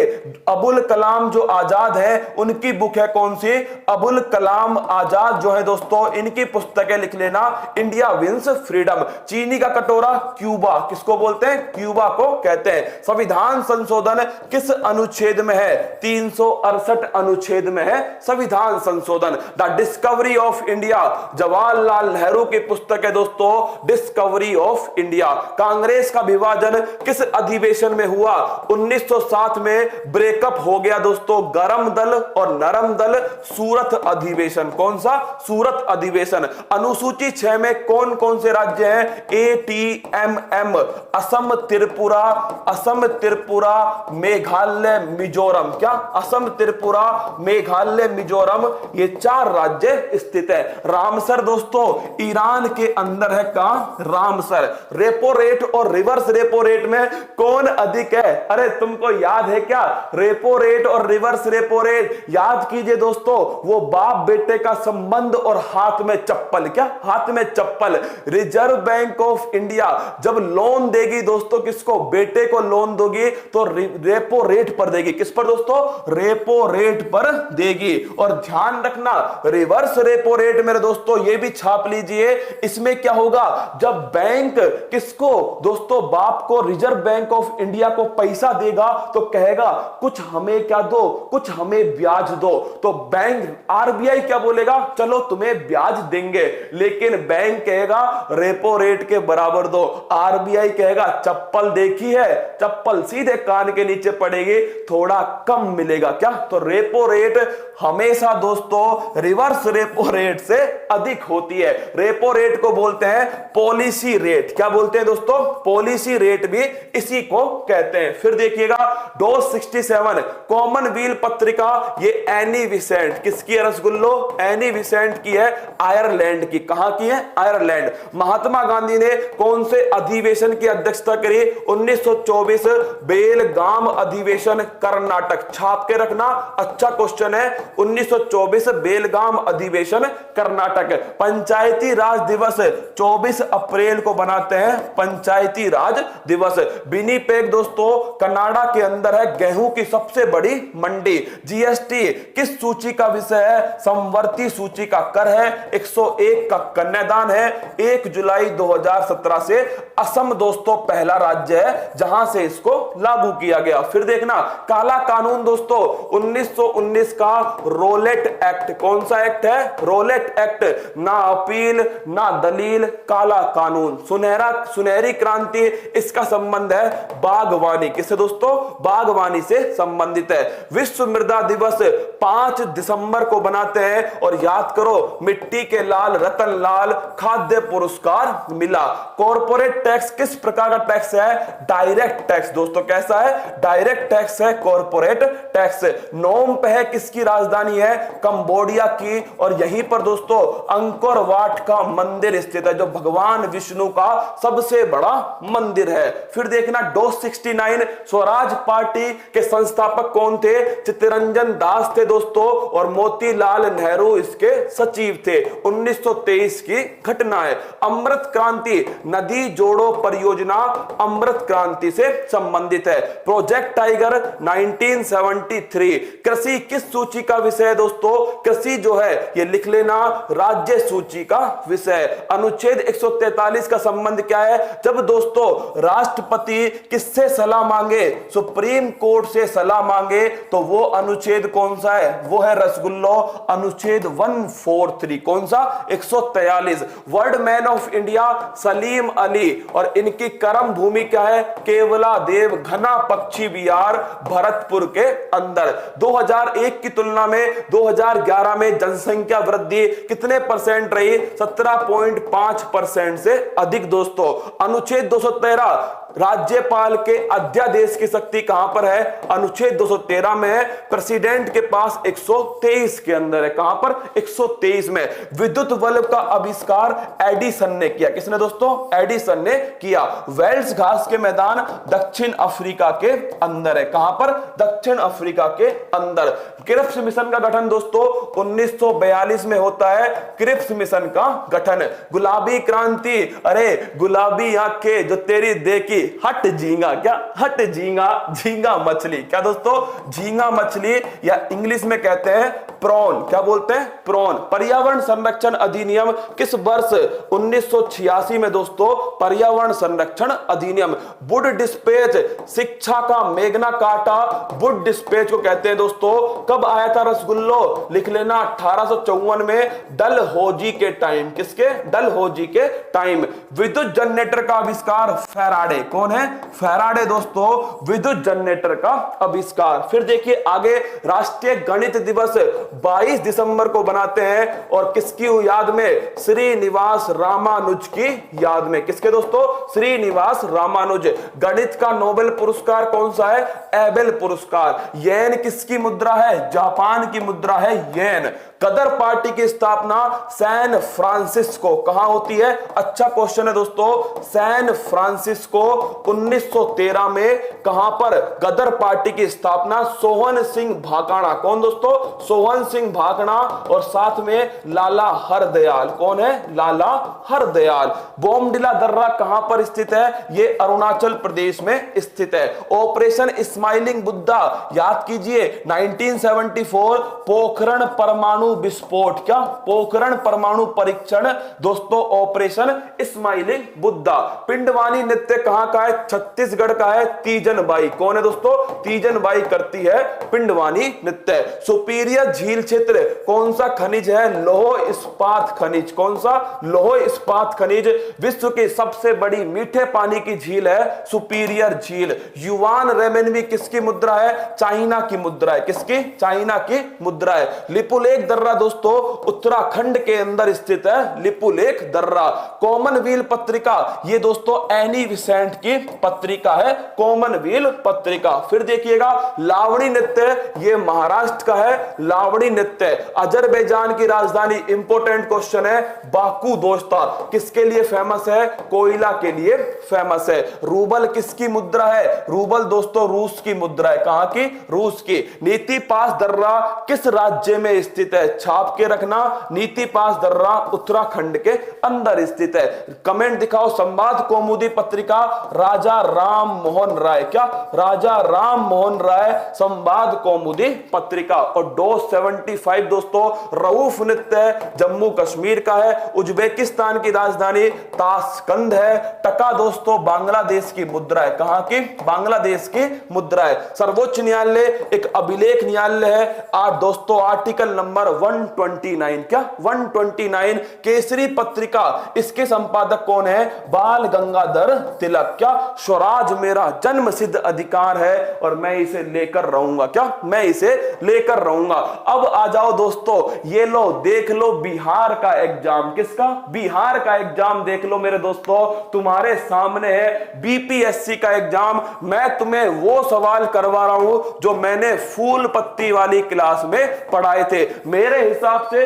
अबुल कलाम जो आजाद है उनकी बुक है। कौन सी? अबुल कलाम आजाद जो है दोस्तों, इनकी पुस्तकें लिख लेना। India wins freedom. चीनी का कटोरा, क्यूबा। किसको बोलते हैं? क्यूबा को कहते हैं। संविधान संशोधन किस अनुच्छेद में है? 368 अनुच्छेद में है संविधान संशोधन। The discovery of India, Jawaharlal Nehru की पुस्तक है दोस्तों, डिस्कवरी ऑफ इंडिया। कांग्रेस का विभाजन किस अधिवेशन में हुआ? 1907 में ब्रेकअप हो गया दोस्तों। गरम दल और नरम दल, सूरत अधिवेशन। कौन सा? सूरत अधिवेशन। अनुसूची 6 में कौन कौन से राज्य हैं? ATMM, असम, त्रिपुरा, असम, त्रिपुरा, मेघालय, मिजोरम। क्या? असम, त्रिपुरा, मेघालय, मिजोरम, ये 4 राज्य स्थित है। रामसर दोस्तों ईरान के अंदर है। कहां? रामसर। रेपो रेट और रिवर्स रेपो रेट में कौन अधिक है? अरे तुमको याद है क्या? रेपो रेट और रिवर्स रेपो रेट याद कीजिए दोस्तों, वो बाप बेटे का संबंध और हाथ में चप्पल। क्या? हाथ में चप्पल। रिजर्व बैंक ऑफ इंडिया जब लोन देगी दोस्तों, किसको? बेटे को लोन दोगी तो रेपो रेट पर देगी। किस पर दोस्तों? रेपो रेपो रेट पर देगी। और ध्यान रखना, रिवर्स रेपो रेट मेरे दोस्तों ये भी छाप लीजिए। इसमें क्या होगा, जब बैंक किसको दोस्तों, बाप को, रिजर्व बैंक ऑफ इंडिया को पैसा देगा तो कहेगा कुछ हमें क्या दो, कुछ हमें ब्याज दो। तो बैंक आरबीआई क्या बोलेगा, चलो तुम्हें ब्याज देंगे, लेकिन बैंक कहेगा रेपो रेट के बराबर दो। आरबीआई कहेगा चप्पल देखी है, चप्पल सीधे कान के नीचे पड़ेगी, थोड़ा कम मिलेगा क्या। तो रेपो रेट हमेशा दोस्तों रिवर्स रेपो रेट से अधिक होती है। रेपो रेट को बोलते हैं पॉलिसी रेट। क्या बोलते हैं दोस्तों, पॉलिसी रेट भी इसी को कहते हैं। फिर देखिएगा डोज 67 कॉमनवेल्थ पत्रिका, ये एनी विसेंट किसकी है रसगुल्लो, एनी विसेंट की है, आयरलैंड की। कहां की है, आयरलैंड। महात्मा गांधी ने कौन से अधिवेशन की अध्यक्षता करी, 1924 बेलगाम अधिवेशन कर्नाटक। छाप के रखना, अच्छा क्वेश्चन है, 1924 बेलगाम अधिवेशन कर्नाटक। पंचायती राज दिवस 24 अप्रैल को बनाते हैं, पंचायती राज दिवस। विनिपेग दोस्तों कनाडा के अंदर है, गेहूं की सबसे बड़ी मंडी। जीएसटी किस सूची का विषय है, समवर्ती सूची का कर है। 101 का कन्यादान है। 1 जुलाई 2017 से असम दोस्तों पहला राज्य है जहां से इसको लागू किया गया। फिर देखना काला कानून दोस्तों 1919 का रोलेट एक्ट। कौन सा एक्ट है, रोलेट एक्ट। ना अपील ना दलील, काला कानून। सुनहरी क्रांति, इसका संबंध है बागवानी। किससे दोस्तों, बागवानी से संबंधित है। विश्व मृदा दिवस 5 दिसंबर को बनाते हैं। और याद करो मिट्टी के लाल रतन लाल खाद्य पुरस्कार मिला। कॉर्पोरेट टैक्स किस प्रकार का टैक्स है, डायरेक्ट टैक्स दोस्तों। कैसा है, डायरेक्ट टैक्स है कॉर्पोरेट टैक्स। नोम पे है किसकी राजधानी है, कंबोडिया की। और यहीं पर दोस्तों अंकोर वाट का मंदिर स्थित है, जो भगवान विष्णु का सबसे बड़ा मंदिर है। फिर देखना डोज 69 स्वराज पार्टी के संस्थापक कौन थे, चित्तरंजन दास थे दोस्तों, और मोतीलाल नेहरू इसके सचिव थे। 1923 की घटना है। अमृत क्रांति नदी जोड़ो परियोजना अमृत क्रांति से संबंधित है। प्रोजेक्ट टाइगर 1973 कृषि किस सूची का विषय है दोस्तों, कृषि जो है ये लिख लेना राज्य सूची का विषय। अनुच्छेद 143 का संबंध क्या है, जब दोस्तों राष्ट्रपति किससे सलाह मांगे, सुप्रीम कोर्ट से सलाह मांगे, तो वो अनुच्छेद कौन सा है, वो है रसगुल्लो अनुच्छेद 143। कौन सा, 143। World man of India Salim Ali, और इनकी कर्म भूमि क्या है, केवला देव घना पक्षी विहार भरतपुर के अंदर। 2001 की तुलना में 2011 में जनसंख्या वृद्धि कितने परसेंट रही, 17.5% से अधिक दोस्तों। अनुच्छेद 213 राज्यपाल के अध्यादेश की शक्ति कहां पर है, अनुच्छेद 213 में है। प्रेसिडेंट के पास 123 के अंदर है, कहां पर, 123 में। विद्युत बल्ब का आविष्कार एडिसन ने किया। किसने दोस्तों, एडिसन ने किया। वेल्स घास के मैदान दक्षिण अफ्रीका के अंदर है, कहां पर, दक्षिण अफ्रीका के अंदर। क्रिप्स मिशन का गठन दोस्तों 1942 में होता है, क्रिप्स मिशन का गठन। गुलाबी क्रांति, अरे गुलाबी आंखें जो तेरी देखी हट झींगा, क्या हट झींगा, झींगा मछली। क्या दोस्तों, झींगा मछली, या इंग्लिश में कहते हैं प्रॉन। क्या बोलते हैं, प्रॉन। पर्यावरण संरक्षण अधिनियम किस वर्ष, 1986 में दोस्तों पर्यावरण संरक्षण अधिनियम। वुड डिस्पैच शिक्षा का मेघना काटा, वुड डिस्पैच को कहते हैं दोस्तों। कब आया था रसगुल्लो, लिख लेना 1854 में डलहौजी के टाइम। किसके, डलहौजी के टाइम। विद्युत जनरेटर का आविष्कार फैराडे। कौन है, फैराडे दोस्तों, विद्युत जनरेटर का आविष्कार। फिर देखिए आगे राष्ट्रीय गणित दिवस 22 दिसंबर को बनाते हैं, और किसकी याद में, श्रीनिवास रामानुज की याद में। किसके दोस्तों, श्रीनिवास रामानुज। गणित का नोबेल पुरस्कार कौन सा है, एबेल पुरस्कार। येन किसकी मुद्रा है, जापान की मुद्रा है येन। गदर पार्टी की स्थापना सैन फ्रांसिस्को कहां होती है? अच्छा क्वेश्चन है दोस्तों। सैन फ्रांसिस्को 1913 में कहां पर गदर पार्टी की स्थापना? सोहन सिंह भाकणा। कौन दोस्तों? सोहन सिंह भाकणा और साथ में लाला हरदयाल। कौन है? लाला हरदयाल। बोमडिला दर्रा कहां पर स्थित है? यह अरुणाचल प्रदेश में स्थित है। ऑपरेशन स्माइलिंग बुद्धा याद कीजिए 1974 पोखरण परमाणु विस्फोट। क्या? पोखरण परमाणु परीक्षण दोस्तों, ऑपरेशन स्माइलिंग बुद्धा। पिंडवानी नृत्य कहां का है? छत्तीसगढ़ का है। तीजन बाई। कौन है दोस्तों? तीजन बाई करती है पिंडवानी नृत्य। सुपीरियर झील क्षेत्र कौन सा खनिज है? लौह इस्पात खनिज। कौन सा? लौह इस्पात खनिज। विश्व की सबसे बड़ी मीठे पानी की झील है सुपीरियर झील। युवान रेमेनवी किसकी मुद्रा है? चाइना की मुद्रा है। किसकी? चाइना की मुद्रा है। लिपुलेख दर्रा दोस्तों उत्तराखंड के अंदर स्थित है। लिपुलेख दर्रा। कॉमनवेल्थ पत्रिका ये दोस्तों एनी विसेंट की पत्रिका है। कॉमनवेल्थ पत्रिका। फिर देखिएगा लावणी नृत्य ये महाराष्ट्र का है। लावणी नृत्य अजरबैजान की राजधानी। इंपोर्टेंट क्वेश्चन है। बाकू दोस्ता किसके लिए फेमस है? कोयला के लिए फेमस है। रूबल किसकी मुद्रा है? रूबल दोस्तों रूस की मुद्रा है। कहां की? रूस की। नीति पास दर्रा किस राज्य में स्थित है? छाप के रखना। नीति पास दर्रा उत्तराखंड के अंदर स्थित है। कमेंट दिखाओ। संवाद कौमुदी पत्रिका राजा राम मोहन राय। क्या? राजा राम मोहन राय संवाद कौमुदी पत्रिका। और डोस 75 दोस्तों रऊफ नृत्य जम्मू कश्मीर का है। उज्बेकिस्तान की राजधानी ताशकंद है। टका दोस्तों बांग्लादेश की मुद्रा है। कहां की? बांग्लादेश की मुद्रा है। सर्वोच्च न्यायालय एक अभिलेख न्यायालय है। आज दोस्तों आर्टिकल नंबर 129। क्या? 129 केसरी पत्रिका इसके संपादक कौन है? बाल गंगाधर तिलक। क्या? स्वराज मेरा जन्म सिद्ध अधिकार है और मैं इसे लेकर रहूंगा। क्या? मैं इसे लेकर रहूंगा। अब आ जाओ दोस्तों, ये लो देख लो बिहार का एग्जाम। किसका? बिहार का एग्जाम देख लो मेरे दोस्तों। तुम्हारे सामने है बीपीएससी का एग्जाम। मैं तुम्हें वो सवाल करवा रहा हूं जो मैंने फूल पत्ती वाली क्लास में पढ़ाए थे। मेरे हिसाब से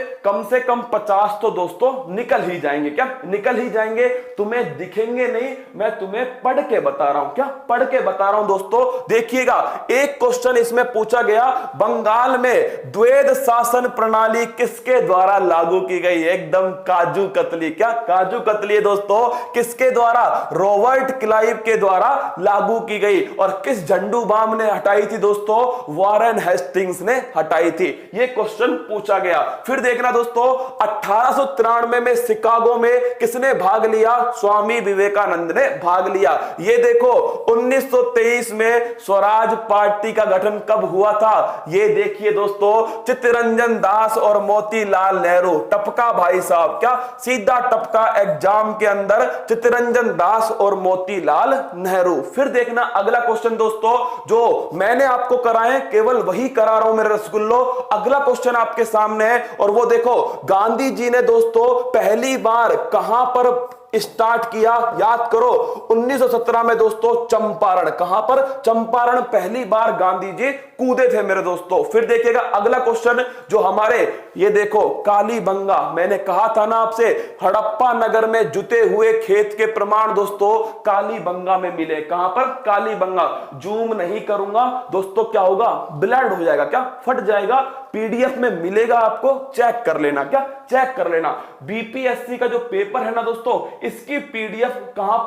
कम 50 तो दोस्तों निकल ही जाएंगे। क्या? निकल ही जाएंगे। तुम्हें दिखेंगे नहीं, मैं तुम्हें पढ़ के बता रहा हूं। क्या? पढ़ के बता रहा हूं दोस्तों। देखिएगा एक क्वेश्चन इसमें पूछा गया, बंगाल में द्वैध शासन प्रणाली किसके द्वारा लागू की गई? एकदम काजू कतली। क्या? काजू कतली दोस्तों किसके द्वारा? रॉबर्ट क्लाइव के द्वारा लागू की गई। और किस झंडू बाम ने हटाई थी दोस्तों? वॉरेन हेस्टिंग्स ने हटाई थी। यह क्वेश्चन पूछा गया। फिर देखना दोस्तों 1893 में शिकागो में किसने भाग लिया? स्वामी विवेकानंद ने भाग लिया। ये देखो 1923 में स्वराज पार्टी का गठन कब हुआ था? ये देखिए दोस्तों चित्तरंजन दास और मोतीलाल नेहरू। टपका भाई साहब। क्या? सीधा टपका एग्जाम के अंदर चित्तरंजन दास और मोतीलाल नेहरू। फिर देखना अगला क्वेश्चन दोस्तों जो मैंने आपको कराए केवल वही करा रहा हूं मेरे रसगुल्लो। अगला क्वेश्चन आपके सामने है और वो देखो गांधी जी ने दोस्तों पहली बार कहां पर स्टार्ट किया? याद करो 1917 में दोस्तों चंपारण। कहां पर? चंपारण पहली बार गांधी जी कूदे थे मेरे दोस्तों। फिर देखिएगा अगला क्वेश्चन जो हमारे ये देखो कालीबंगा। मैंने कहा था ना आपसे हड़प्पा नगर में जुते हुए खेत के प्रमाण दोस्तों कालीबंगा में मिले। कहां पर? कालीबंगा। जूम नहीं करूंगा दोस्तों, क्या होगा? ब्लड हो जाएगा। क्या? फट जाएगा। पीडीएफ में मिलेगा आपको, चेक कर लेना। क्या? चेक कर लेना। बीपीएससी का जो पेपर है ना दोस्तों इसकी पीडीएफ कहां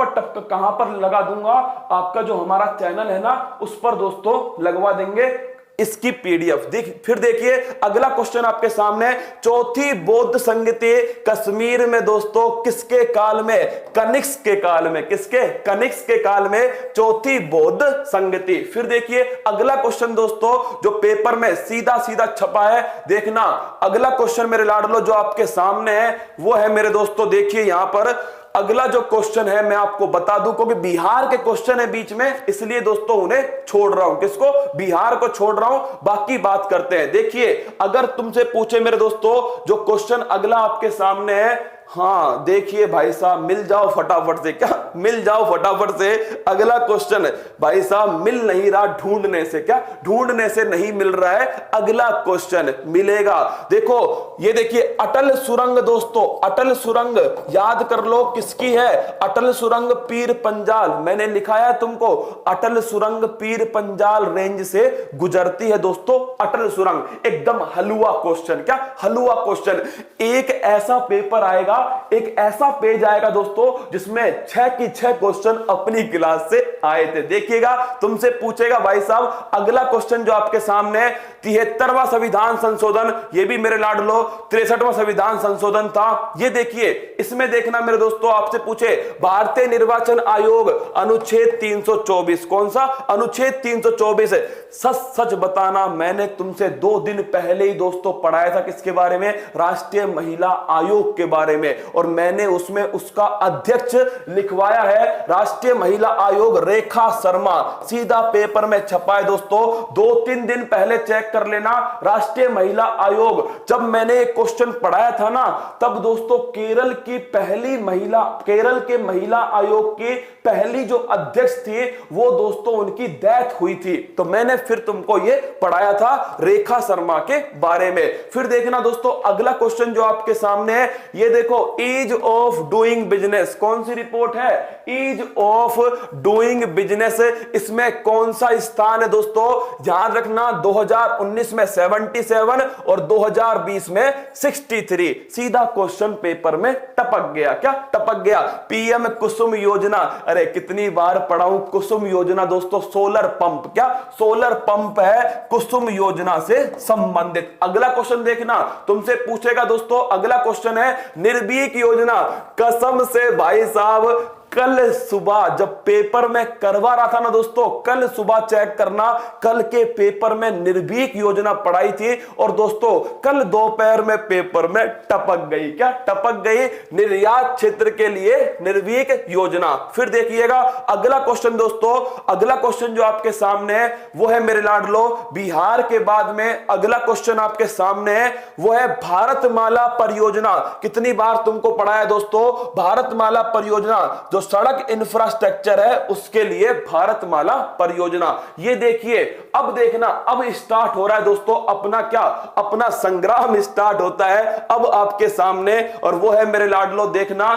पर लगा दूंगा? आपका जो हमारा चैनल है ना उस पर दोस्तों लगवा देंगे इसकी पीडीएफ। फिर देखिए अगला क्वेश्चन आपके सामने। चौथी बौद्ध संगति कश्मीर में दोस्तों किसके काल में? कनिष्क के काल में। किसके? कनिष्क के काल में चौथी बौद्ध संगति। फिर देखिए अगला क्वेश्चन दोस्तों जो पेपर में सीधा सीधा छपा है। देखना अगला क्वेश्चन मेरे लाडलो जो आपके सामने है वो है मेरे दोस्तों, देखिए यहां पर अगला जो क्वेश्चन है मैं आपको बता दूं क्योंकि बिहार के क्वेश्चन है बीच में, इसलिए दोस्तों उन्हें छोड़ रहा हूं। किसको? बिहार को छोड़ रहा हूं। बाकी बात करते हैं। देखिए अगर तुमसे पूछे मेरे दोस्तों जो क्वेश्चन अगला आपके सामने है हाँ देखिए भाई साहब, मिल जाओ फटाफट से, क्या मिल जाओ फटाफट से। अगला क्वेश्चन भाई साहब मिल नहीं रहा, ढूंढने से, क्या ढूंढने से नहीं मिल रहा है। अगला क्वेश्चन मिलेगा। देखो ये देखिए अटल सुरंग दोस्तों, अटल सुरंग याद कर लो किसकी है, अटल सुरंग पीर पंजाल। मैंने लिखाया तुमको, अटल सुरंग पीर पंजाल रेंज से गुजरती है दोस्तों अटल सुरंग। एकदम हलवा क्वेश्चन, क्या हलवा क्वेश्चन। एक ऐसा पेपर आएगा, एक ऐसा पेज आएगा दोस्तों जिसमें 6 की 6 क्वेश्चन अपनी क्लास से आए थे। देखिएगा तुमसे पूछेगा भाई साहब अगला क्वेश्चन जो आपके सामने है, 73वां संविधान संशोधन, ये भी मेरे लाडलो 63वां संविधान संशोधन था। ये देखिए इसमें देखना मेरे दोस्तों, आपसे पूछे भारतीय निर्वाचन आयोग अनुच्छेद 324, कौन सा अनुच्छेद 324 है। सच सच बताना, मैंने तुमसे 2 दिन पहले ही दोस्तों पढ़ाया था किसके बारे में, राष्ट्रीय महिला आयोग के बारे में, और मैंने उसमें उसका अध्यक्ष लिखवाया है राष्ट्रीय महिला आयोग रेखा शर्मा, सीधा पेपर में छपा है दोस्तों। 2-3 दिन पहले चेक कर लेना। राष्ट्रीय महिला आयोग, जब मैंने एक क्वेश्चन पढ़ाया था ना, तब दोस्तों केरल की पहली महिला, केरल के महिला आयोग की पहली जो अध्यक्ष थी वो दोस्तों उनकी डेथ हुई थी, तो मैंने फिर तुमको ये पढ़ाया था रेखा शर्मा के बारे में। फिर देखना दोस्तों अगला क्वेश्चन जो आपके सामने है, ये देखो ईज ऑफ डूइंग बिजनेस, कौन सी रिपोर्ट है, ईज ऑफ डूइंग बिजनेस। इसमें कौन सा स्थान है दोस्तों, ध्यान रखना 2019 में 77 और 2020 में 63। सीधा क्वेश्चन पेपर में टपक गया, क्या टपक गया। पीएम कुसुम योजना, अरे कितनी बार पढ़ाऊं कुसुम योजना दोस्तों, सोलर पंप, क्या सोलर पंप है कुसुम योजना से संबंधित। अगला क्वेश्चन देखना, तुमसे पूछेगा दोस्तों, अगला क्वेश्चन है निर्भीक योजना। कसम से भाई साहब कल सुबह जब पेपर में करवा रहा था ना दोस्तों, कल सुबह चेक करना, कल के पेपर में निर्भीक योजना पढ़ाई थी, और दोस्तों कल दोपहर में पेपर में टपक गई, क्या टपक गई, निर्यात क्षेत्र के लिए निर्भीक योजना। फिर देखिएगा अगला क्वेश्चन दोस्तों, अगला क्वेश्चन जो आपके सामने है वो है मेरे लाडलो बिहार के बाद में अगला क्वेश्चन आपके सामने है वो है भारतमाला परियोजना। कितनी बार तुमको पढ़ा है दोस्तों, भारतमाला परियोजना जो सड़क इंफ्रास्ट्रक्चर है उसके लिए भारतमाला परियोजना। ये देखिए अब देखना, अब स्टार्ट हो रहा है दोस्तों अपना क्या, अपना संग्राम स्टार्ट होता है अब आपके सामने, और वो है मेरे लाडलो देखना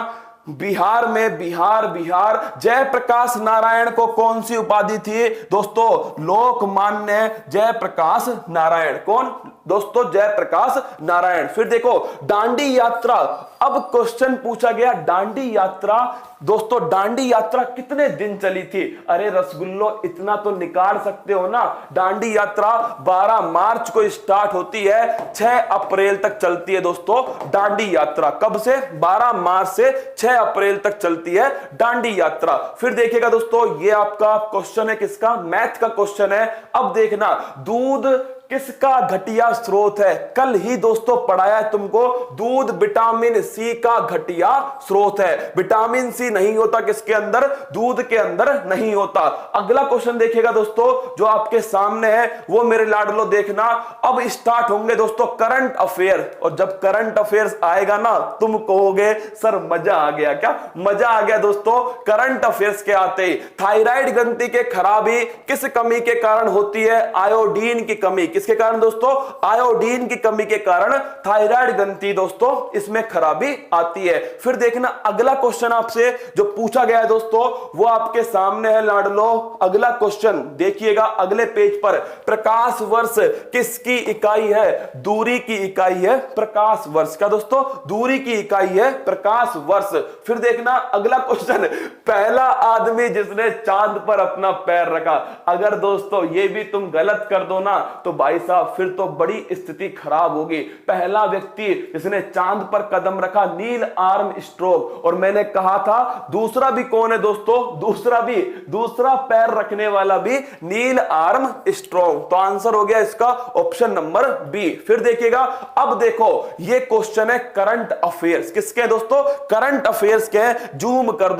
बिहार में, बिहार जयप्रकाश नारायण को कौन सी उपाधि थी दोस्तों, लोकमान्य जयप्रकाश नारायण। कौन दोस्तों, जयप्रकाश नारायण। फिर देखो दांडी यात्रा, अब क्वेश्चन पूछा गया दांडी यात्रा दोस्तों, दांडी यात्रा कितने दिन चली थी। अरे रसगुल्लो इतना तो निकाल सकते हो ना, दांडी यात्रा 12 मार्च को स्टार्ट होती है, 6 अप्रैल तक चलती है दोस्तों दांडी यात्रा। कब से, 12 मार्च से 6 अप्रैल तक चलती है दांडी यात्रा। फिर देखिएगा दोस्तों ये आपका क्वेश्चन है किसका, मैथ का क्वेश्चन है। अब देखना दूध किसका घटिया स्रोत है, कल ही दोस्तों पढ़ाया है तुमको, दूध विटामिन सी का घटिया स्रोत है। विटामिन सी नहीं होता किसके अंदर, दूध के अंदर नहीं होता। अगला क्वेश्चन देखिएगा दोस्तों जो आपके सामने है वो मेरे लाडलो देखना, अब स्टार्ट होंगे दोस्तों करंट अफेयर, और जब करंट अफेयर्स आएगा ना तुम कहोगे सर मजा आ गया, क्या मजा आ गया दोस्तों। करंट अफेयर्स के आते ही थायराइड ग्रंथि के खराबी किस कमी के कारण होती है, आयोडीन की कमी। किसके कारण दोस्तों, आयोडीन की कमी के कारण थायराइड ग्रंथि दोस्तों इसमें खराबी आती है। फिर देखना अगला क्वेश्चन आपसे जो पूछा गया है दोस्तों वो आपके सामने है लाडलो। अगला क्वेश्चन देखिएगा अगले पेज पर, प्रकाश वर्ष किसकी इकाई है, दूरी की इकाई है प्रकाश वर्ष का दोस्तों, दूरी की इकाई है प्रकाश वर्ष। फिर देखना अगला क्वेश्चन, पहला आदमी जिसने चांद पर अपना पैर रखा। अगर दोस्तों ये भी तुम गलत कर दो ना तो भाई साहब फिर तो बड़ी स्थिति खराब होगी। पहला व्यक्ति जिसने चांद पर कदम रखा नील आर्मस्ट्रॉन्ग, और मैंने कहा था दूसरा भी कौन है दोस्तों, दूसरा पैर रखने वाला भी नील आर्मस्ट्रॉन्ग। तो आंसर हो गया इसका ऑप्शन नंबर बी। फिर देखिएगा अब देखो ये क्वेश्चन है करंट अफेयर्स किसके दोस्तों, करंट अफेयर्स के। जूम कर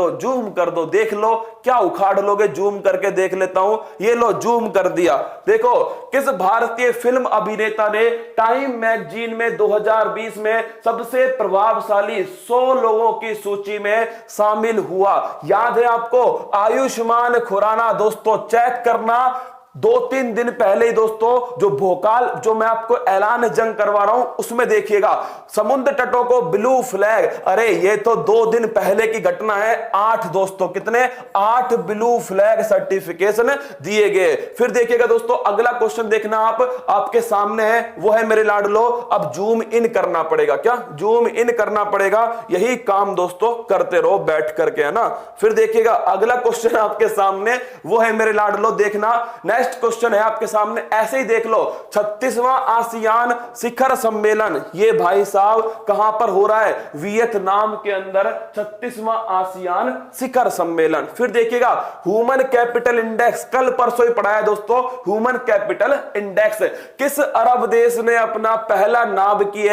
दो देख लो क्या उखाड़ लोगे, जूम करके देख लेता हूं। ये लो जूम कर दिया। देखो किस भारतीय भारतीय फिल्म अभिनेता ने टाइम मैगजीन में 2020 में सबसे प्रभावशाली 100 लोगों की सूची में शामिल हुआ? याद है आपको? आयुष्मान खुराना। दोस्तों चेक करना, 2-3 दिन पहले ही दोस्तों जो भोकाल, जो मैं आपको ऐलान जंग करवा रहा हूं उसमें देखिएगा, समुद्र तटों को ब्लू फ्लैग, अरे ये तो 2 दिन पहले की घटना है। 8 दोस्तों, कितने? 8 ब्लू फ्लैग सर्टिफिकेशन दिए गए। फिर देखिएगा दोस्तों, अगला क्वेश्चन देखना आप, आपके सामने है, वो है मेरे लाडलो, अब जूम इन करना पड़ेगा। क्या जूम इन करना पड़ेगा? यही काम दोस्तों करते रहो बैठ करके, है ना। फिर देखिएगा अगला क्वेश्चन आपके सामने, वो है मेरे लाडलो, देखना नेक्स्ट क्वेश्चन है आपके सामने, ऐसे ही देख लो। 36वां आसियान शिखर सम्मेलन, ये भाई साहब कहां पर हो रहा है? वियतनाम के अंदर 36वां आसियान शिखर सम्मेलन। फिर देखिएगा ह्यूमन कैपिटल इंडेक्स, कल परसों ही पढ़ा है दोस्तों, ह्यूमन कैपिटल इंडेक्स। किस अरब देश ने अपना पहला नाभिकीय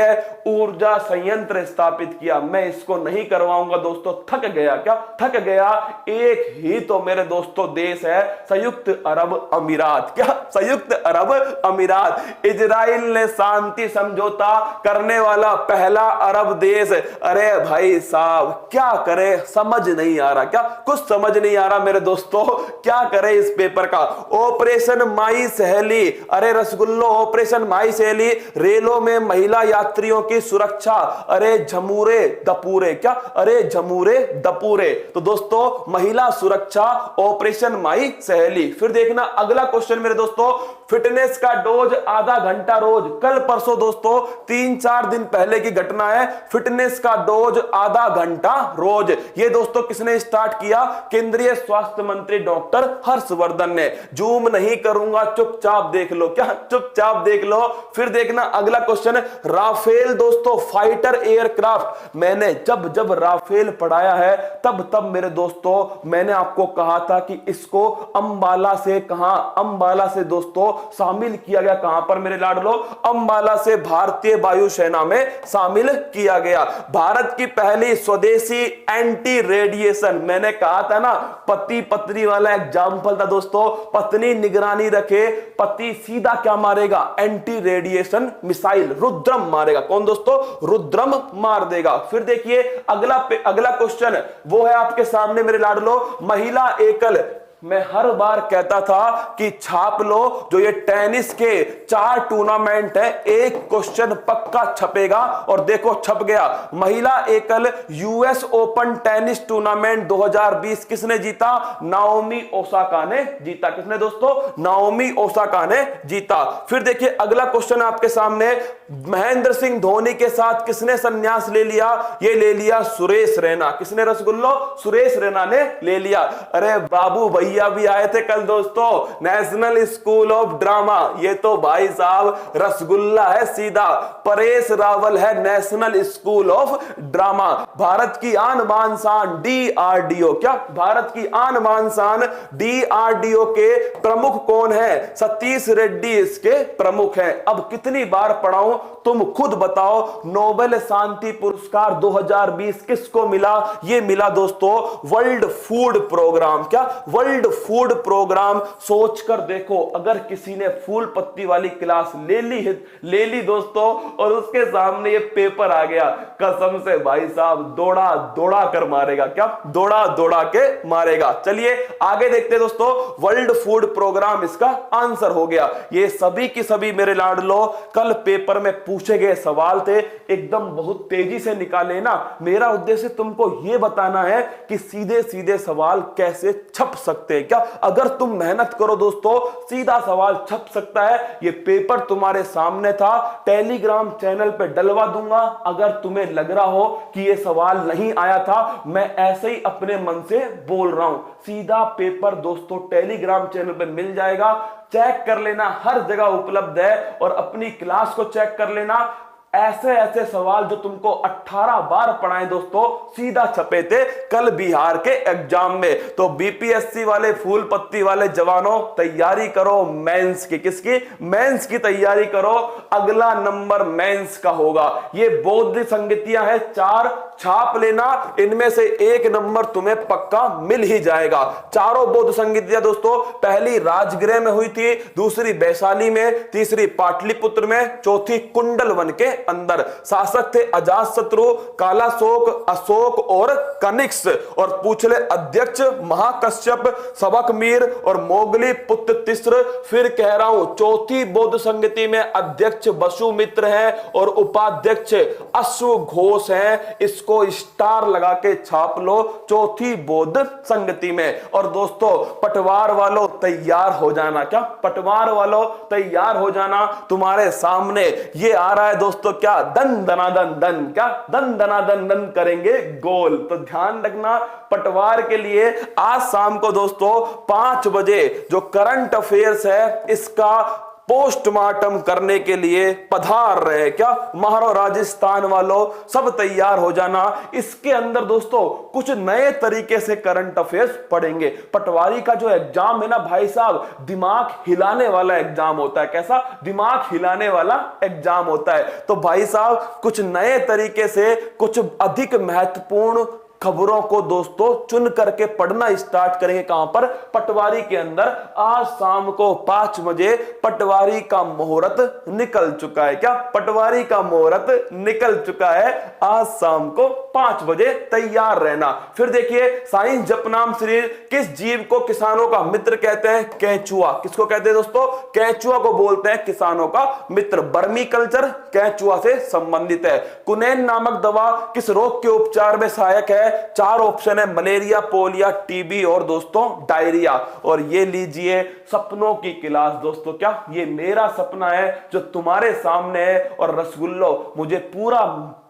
ऊर्जा संयंत्र स्थापित किया? मैं इसको नहीं करवाऊंगा दोस्तों, थक गया। क्या थक गया? एक ही तो मेरे दोस्तों देश है, संयुक्त अरब अमीरात। क्या? संयुक्त अरब अमीरात। इजराइल ने शांति समझौता करने वाला पहला अरब देश। अरे भाई साहब क्या करे, समझ नहीं आ रहा। क्या कुछ समझ नहीं आ रहा मेरे दोस्तों, क्या करे इस पेपर का? ऑपरेशन माई सहेली, अरे रसगुल्लो, ऑपरेशन माई सहेली, रेलों में महिला यात्रियों की सुरक्षा, अरे झमूरे दपूरे। क्या? अरे झमूरे दपूरे। तो दोस्तों महिला सुरक्षा, ऑपरेशन माई सहेली। फिर देखना अगला क्वेश्चन मेरे दोस्तों, फिटनेस का डोज आधा घंटा रोज, कल परसों दोस्तों 3-4 दिन पहले की घटना है। फिटनेस का डोज आधा घंटा रोज, ये दोस्तों किसने स्टार्ट किया? केंद्रीय स्वास्थ्य मंत्री डॉक्टर हर्षवर्धन ने। जूम नहीं करूंगा, चुपचाप देख लो। क्या? चुपचाप देख लो। फिर देखना अगला क्वेश्चन, राफेल दोस्तों फाइटर एयरक्राफ्ट। मैंने जब जब राफेल पढ़ाया है तब मेरे दोस्तों मैंने आपको कहा था कि इसको अंबाला से, कहां? अंबाला से दोस्तों शामिल किया गया। कहां पर मेरे लाडलो? अंबाला से भारतीय वायुसेना में शामिल किया गया। भारत की पहली स्वदेशी एंटी रेडिएशन, मैंने कहा था ना, पति पत्नी वाला एग्जाम्पल था दोस्तों। पत्नी निगरानी रखे, पति सीधा क्या मारेगा? एंटी रेडिएशन मिसाइल रुद्रम मारेगा। कौन दोस्तों? रुद्रम मार देगा। फिर देखिए अगला क्वेश्चन, वो है आपके सामने मेरे लाडलो, महिला एकल। मैं हर बार कहता था कि छाप लो, जो ये टेनिस के 4 टूर्नामेंट है, एक क्वेश्चन पक्का छपेगा, और देखो छप गया। महिला एकल यूएस ओपन टेनिस टूर्नामेंट 2020 किसने जीता? नाओमी ओसाका ने जीता। किसने दोस्तों? नाओमी ओसाका ने जीता। फिर देखिए अगला क्वेश्चन आपके सामने, महेंद्र सिंह धोनी के साथ किसने संन्यास ले लिया? ये ले लिया सुरेश रैना। किसने रसगुल्लो? सुरेश रैना ने ले लिया। अरे बाबू भैया भी आए थे कल दोस्तों, नेशनल स्कूल ऑफ ड्रामा, ये तो भाई साहब रसगुल्ला है सीधा। परेश रावल है national school of drama. Bharat की आन बान शान डीआरडीओ। क्या? भारत की आन बान शान डीआरडीओ के प्रमुख कौन है? सतीश रेड्डी इसके प्रमुख हैं। अब कितनी बार पढ़ाऊं, तुम खुद बताओ। नोबेल शांति पुरस्कार 2020 किसको मिला? ये मिला दोस्तों वर्ल्ड फूड प्रोग्राम। क्या? World food programme. सोचकर देखो, अगर किसी ने फूल पत्ती वाली क्लास ले ली दोस्तों, और उसके सामने ये पेपर आ गया, कसम से भाई साहब दौड़ा दौड़ा कर मारेगा। क्या? दौड़ा दौड़ा के मारेगा। चलिए आगे देखते दोस्तों, वर्ल्ड फूड प्रोग्राम इसका आंसर हो गया। ये सभी की सभी मेरे लाडलो कल पेपर में पूछे गए सवाल थे, एकदम बहुत तेजी से निकाले ना। मेरा उद्देश्य तुमको यह बताना है कि सीधे सीधे सवाल कैसे छप सकते हैं। क्या? अगर तुम मेहनत करो दोस्तों, सीधा सवाल छप सकता है। ये पेपर तुम्हारे सामने था, टेलीग्राम चैनल पे डलवा दूंगा। अगर तुम्हें लग रहा हो कि ये सवाल नहीं आया था, मैं ऐसे ही अपने मन से बोल रहा हूं, सीधा पेपर दोस्तों टेलीग्राम चैनल पे मिल जाएगा। चेक कर लेना, हर जगह उपलब्ध है, और अपनी क्लास को चेक कर लेना। ऐसे ऐसे सवाल जो तुमको 18 बार पढ़ाए दोस्तों, सीधा छपे थे कल बिहार के एग्जाम में। तो बीपीएससी वाले फूल पत्ती वाले जवानों, तैयारी करो मेंस की। किसकी? मेंस की तैयारी करो। अगला नंबर मेंस का होगा। ये बौद्ध संगतियां हैं 4, छाप लेना, इनमें से एक नंबर तुम्हें पक्का मिल ही जाएगा। चारों बौद्ध संगीतियां दोस्तों, पहली राजगृह में हुई थी, दूसरी वैशाली में, तीसरी पाटलिपुत्र में, चौथी कुंडलवन के अंदर। शासक थे अजातशत्रु, कालाशोक, अशोक और कनिष्क। और पूछले अध्यक्ष महाकश्यप, सबकमीर और मोगली पुत्र तिस्र। फिर कह रहा हूं, चौथी बौद्ध संगति में अध्यक्ष वसुमित्र है और उपाध्यक्ष अश्वघोष है। इसको स्टार लगा के छाप लो, चौथी बौद्ध संगति में। और दोस्तों पटवार वालों तैयार हो जाना, क्या पटवार वालों तैयार हो जाना, तुम्हारे सामने ये आ रहा है दोस्तों, क्या दन दनादन दन, क्या दन दनादन दन करेंगे गोल। तो ध्यान रखना, पटवार के लिए आज शाम को दोस्तों 5 बजे जो करंट अफेयर्स है इसका पोस्टमार्टम करने के लिए पधार रहे। क्या महाराव राजस्थान वालों सब तैयार हो जाना। इसके अंदर दोस्तों कुछ नए तरीके से करंट अफेयर्स पढ़ेंगे। पटवारी का जो एग्जाम है ना भाई साहब, दिमाग हिलाने वाला एग्जाम होता है। कैसा? दिमाग हिलाने वाला एग्जाम होता है। तो भाई साहब कुछ नए तरीके से कुछ अधिक महत्वपूर्ण खबरों को दोस्तों चुन करके पढ़ना स्टार्ट करेंगे। कहां पर? पटवारी के अंदर। आज शाम को 5 बजे पटवारी का मुहूर्त निकल चुका है। क्या पटवारी का मुहूर्त निकल चुका है? आज शाम को 5 बजे तैयार रहना। फिर देखिए, साइंस जपनाम शरीर किस जीव को किसानों का मित्र कहते हैं? केंचुआ। किसको कहते हैं दोस्तों? केंचुआ को बोलते हैं किसानों का मित्र। बर्मी कल्चर केंचुआ से संबंधित है। कुनैन नामक दवा किस रोग के उपचार में सहायक है? 4 ऑप्शन है, मलेरिया, पोलिया, टीबी और दोस्तों डायरिया। और ये लीजिए सपनों की क्लास दोस्तों। क्या ये मेरा सपना है जो तुम्हारे सामने है? और रसगुल्लो मुझे पूरा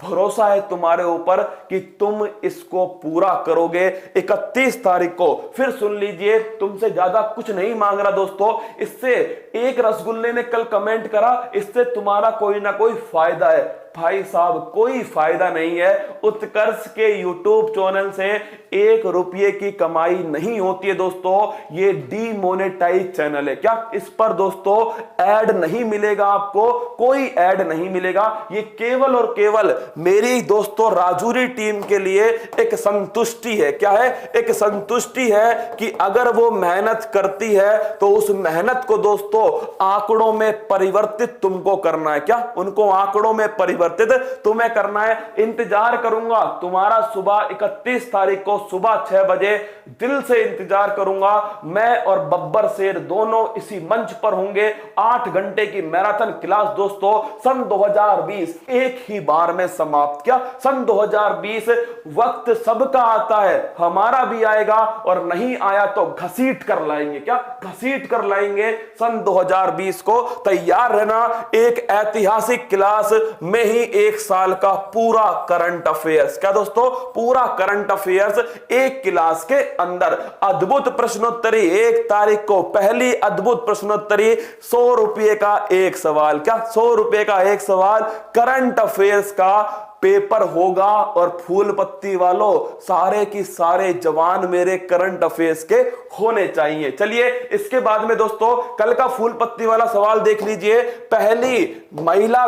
भरोसा है तुम्हारे ऊपर कि तुम इसको पूरा करोगे। 31 तारीख को फिर सुन लीजिए, तुमसे ज्यादा कुछ नहीं मांग रहा दोस्तों। इससे एक रसगुल्ले ने कल कमेंट करा, इससे तुम्हारा कोई ना कोई फायदा है। भाई साहब कोई फायदा नहीं है। उत्कर्ष के यूट्यूब चैनल से 1 रुपये की कमाई नहीं होती है दोस्तों। ये डीमोनेटाइज चैनल है। क्या इस पर दोस्तों ऐड नहीं मिलेगा? आपको कोई ऐड नहीं मिलेगा। ये केवल और केवल मेरी दोस्तों राजूरी टीम के लिए एक संतुष्टि है। क्या है? एक संतुष्टि है कि अगर वो मेहनत करती है तो उस मेहनत को दोस्तों आंकड़ों में परिवर्तित तुमको करना है। क्या उनको आंकड़ों में परिवर्तित तुम्हें करना है। इंतजार करूंगा तुम्हारा सुबह 31 तारीख को सुबह 6 बजे। दिल से इंतजार करूंगा। मैं और बब्बर शेर दोनों इसी मंच पर होंगे। 8 घंटे की मैराथन क्लास दोस्तों। सन 2020 एक ही बार में समाप्त। क्या सन 2020 वक्त सबका आता है, हमारा भी आएगा और नहीं आया तो घसीट कर लाएंगे। क्या घसीट कर लाएंगे सन 2020 को। तैयार रहना। एक ऐतिहासिक क्लास में ही 1 साल का पूरा करंट अफेयर्स। क्या दोस्तों? पूरा करंट अफेयर्स एक क्लास के अंदर। अद्भुत प्रश्नोत्तरी 1 तारीख को, पहली अद्भुत प्रश्नोत्तरी 100 रुपए का एक सवाल। क्या 100 रुपए का एक सवाल करंट अफेयर्स का पेपर होगा। और फूल पत्ती वालों सारे की सारे जवान मेरे करंट अफेयर्स के होने चाहिए। चलिए इसके बाद में दोस्तों कल का फूल पत्ती वाला सवाल देख लीजिए। पहली महिला